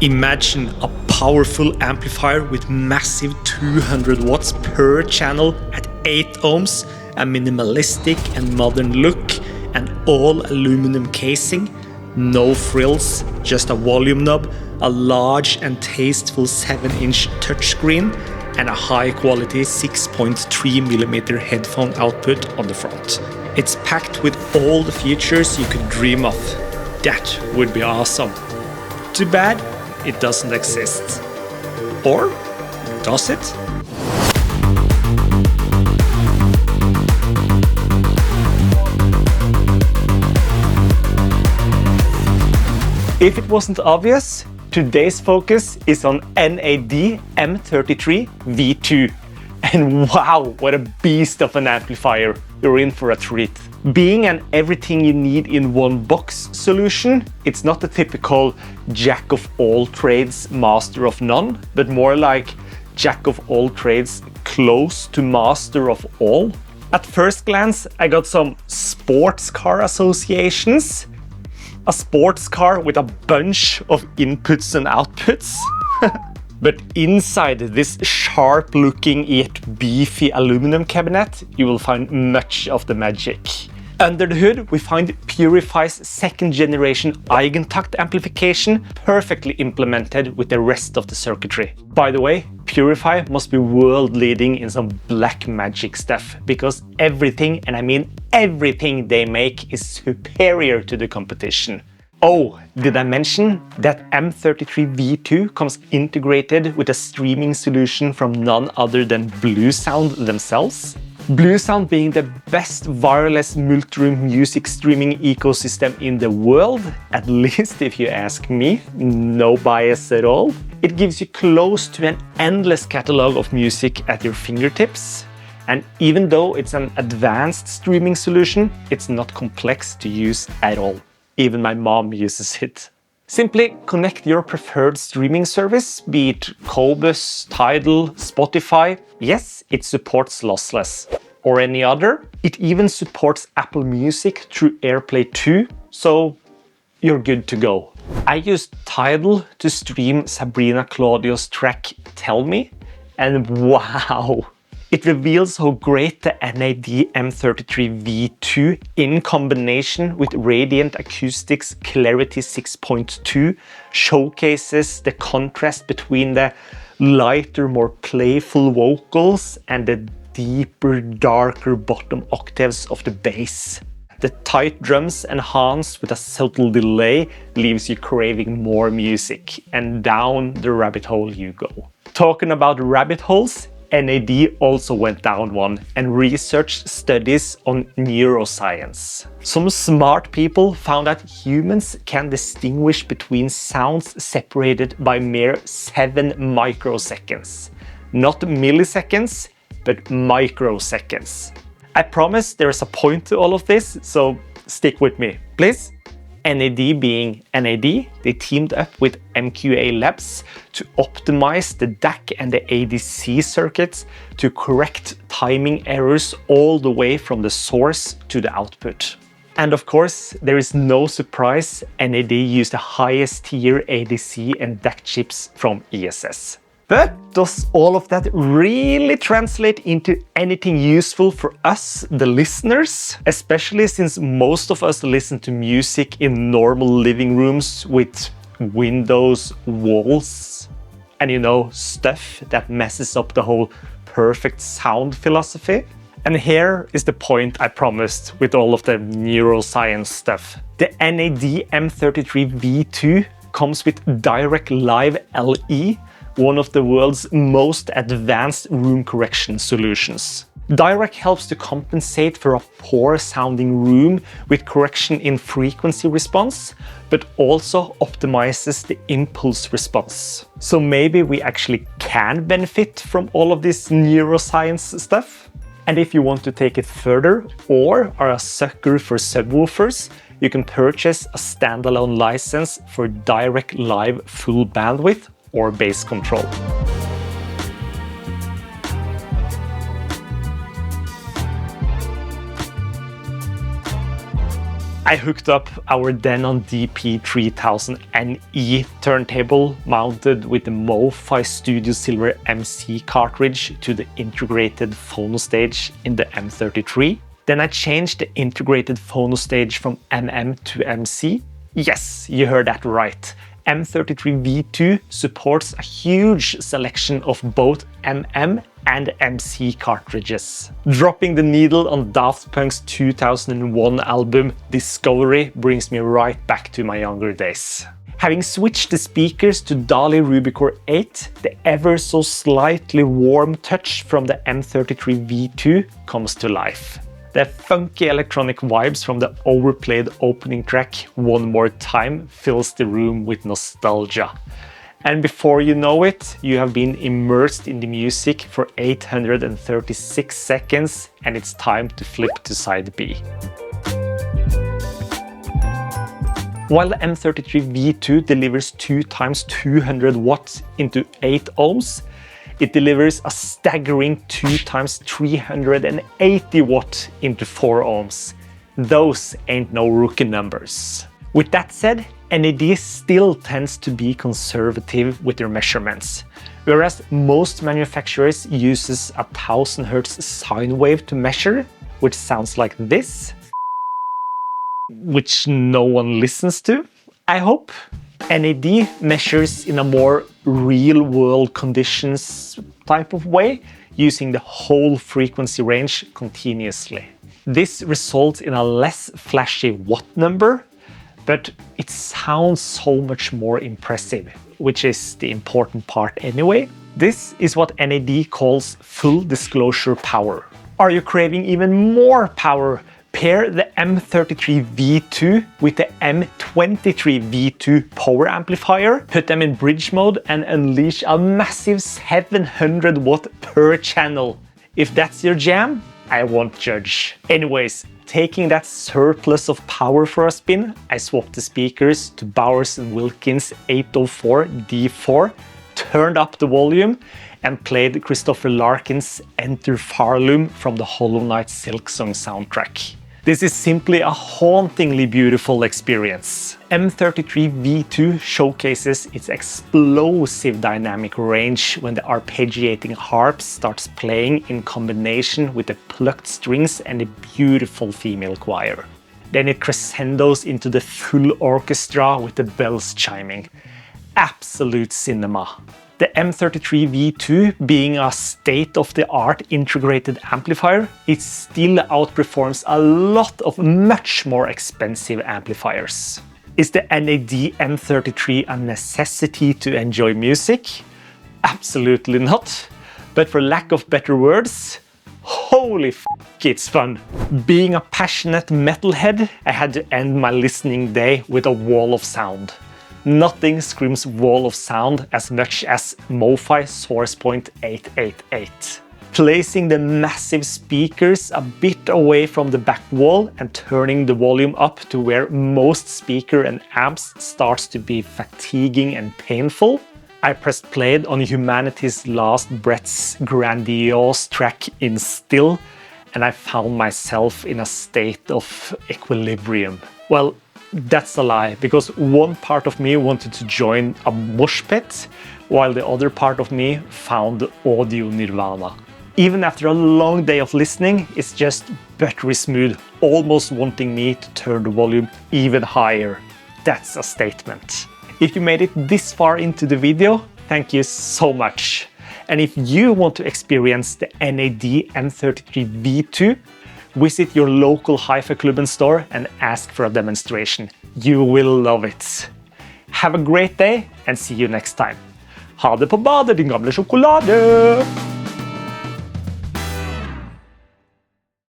Imagine a powerful amplifier with massive 200 watts per channel at 8 ohms, a minimalistic and modern look, an all aluminum casing, no frills, just a volume knob, a large and tasteful 7-inch touchscreen, and a high-quality 6.3mm headphone output on the front. It's packed with all the features you could dream of. That would be awesome. Too bad it doesn't exist. Or does it? If it wasn't obvious, today's focus is on NAD M33 V2. And wow, what a beast of an amplifier. You're in for a treat. Being an everything you need in one box solution, it's not the typical jack of all trades, master of none, but more like jack of all trades, close to master of all. At first glance, I got some sports car associations. A sports car with a bunch of inputs and outputs. But inside this sharp-looking yet beefy aluminum cabinet, you will find much of the magic. Under the hood, we find Purify's second-generation Eigentakt amplification perfectly implemented with the rest of the circuitry. By the way, Purify must be world-leading in some black magic stuff, because everything, and I mean everything they make, is superior to the competition. Oh, did I mention that M33 V2 comes integrated with a streaming solution from none other than Bluesound themselves? Bluesound being the best wireless multi-room music streaming ecosystem in the world, at least if you ask me, no bias at all. It gives you close to an endless catalog of music at your fingertips. And even though it's an advanced streaming solution, it's not complex to use at all. Even my mom uses it. Simply connect your preferred streaming service, be it Qobuz, Tidal, Spotify. Yes, it supports lossless. Or any other. It even supports Apple Music through AirPlay 2, so you're good to go. I used Tidal to stream Sabrina Claudio's track Tell Me, and wow! It reveals how great the NAD M33 V2 in combination with Radiant Acoustics Clarity 6.2 showcases the contrast between the lighter, more playful vocals and the deeper, darker bottom octaves of the bass. The tight drums enhanced with a subtle delay leaves you craving more music, and down the rabbit hole you go. Talking about rabbit holes, NAD also went down one and researched studies on neuroscience. Some smart people found that humans can distinguish between sounds separated by mere 7 microseconds. Not milliseconds, but microseconds. I promise there is a point to all of this, so stick with me, please. NAD being NAD, they teamed up with MQA Labs to optimize the DAC and the ADC circuits to correct timing errors all the way from the source to the output. And of course, there is no surprise NAD used the highest tier ADC and DAC chips from ESS. But does all of that really translate into anything useful for us, the listeners? Especially since most of us listen to music in normal living rooms with windows, walls, and you know, stuff that messes up the whole perfect sound philosophy. And here is the point I promised with all of the neuroscience stuff. The NAD M33 V2 comes with Dirac Live LE, one of the world's most advanced room correction solutions. Dirac helps to compensate for a poor sounding room with correction in frequency response, but also optimizes the impulse response. So maybe we actually can benefit from all of this neuroscience stuff. And if you want to take it further or are a sucker for subwoofers, you can purchase a standalone license for Dirac Live full bandwidth or bass control. I hooked up our Denon DP3000 NE turntable mounted with the MoFi Studio Silver MC cartridge to the integrated phono stage in the M33. Then I changed the integrated phono stage from MM to MC. Yes, you heard that right. M33 V2 supports a huge selection of both MM and MC cartridges. Dropping the needle on Daft Punk's 2001 album Discovery brings me right back to my younger days. Having switched the speakers to DALI Rubicore 8, the ever so slightly warm touch from the M33 V2 comes to life. The funky electronic vibes from the overplayed opening track One More Time fills the room with nostalgia. And before you know it, you have been immersed in the music for 836 seconds and it's time to flip to side B. While the M33 V2 delivers 2 times 200 watts into 8 ohms, it delivers a staggering 2 times 380 watts into 4 ohms. Those ain't no rookie numbers. With that said, NAD still tends to be conservative with their measurements, whereas most manufacturers uses a 1000 Hz sine wave to measure, which sounds like this, which no one listens to, I hope. NAD measures in a more real-world conditions type of way, using the whole frequency range continuously. This results in a less flashy watt number, but it sounds so much more impressive, which is the important part anyway. This is what NAD calls full disclosure power. Are you craving even more power? Pair the M33 V2 with the M23 V2 power amplifier, put them in bridge mode and unleash a massive 700 watt per channel. If that's your jam, I won't judge. Anyways, taking that surplus of power for a spin, I swapped the speakers to Bowers & Wilkins 804 D4, turned up the volume and played Christopher Larkin's Enter Farloom from the Hollow Knight Silksong soundtrack. This is simply a hauntingly beautiful experience. M33 V2 showcases its explosive dynamic range when the arpeggiating harp starts playing in combination with the plucked strings and the beautiful female choir. Then it crescendos into the full orchestra with the bells chiming. Absolute cinema. The M33 V2, being a state-of-the-art integrated amplifier, it still outperforms a lot of much more expensive amplifiers. Is the NAD M33 a necessity to enjoy music? Absolutely not. But for lack of better words, holy f***, it's fun. Being a passionate metalhead, I had to end my listening day with a wall of sound. Nothing screams wall of sound as much as MoFi SourcePoint 888. Placing the massive speakers a bit away from the back wall and turning the volume up to where most speaker and amps starts to be fatiguing and painful, I pressed play on Humanity's Last Breath's grandiose track In Still, and I found myself in a state of equilibrium. Well, that's a lie, because one part of me wanted to join a mosh pit, while the other part of me found audio nirvana. Even after a long day of listening, it's just buttery smooth, almost wanting me to turn the volume even higher. That's a statement. If you made it this far into the video, thank you so much. And if you want to experience the NAD M33 V2, visit your local Hi-Fi Klubben store and ask for a demonstration. You will love it. Have a great day and see you next time. Ha det på badet, din gamle sjokolade!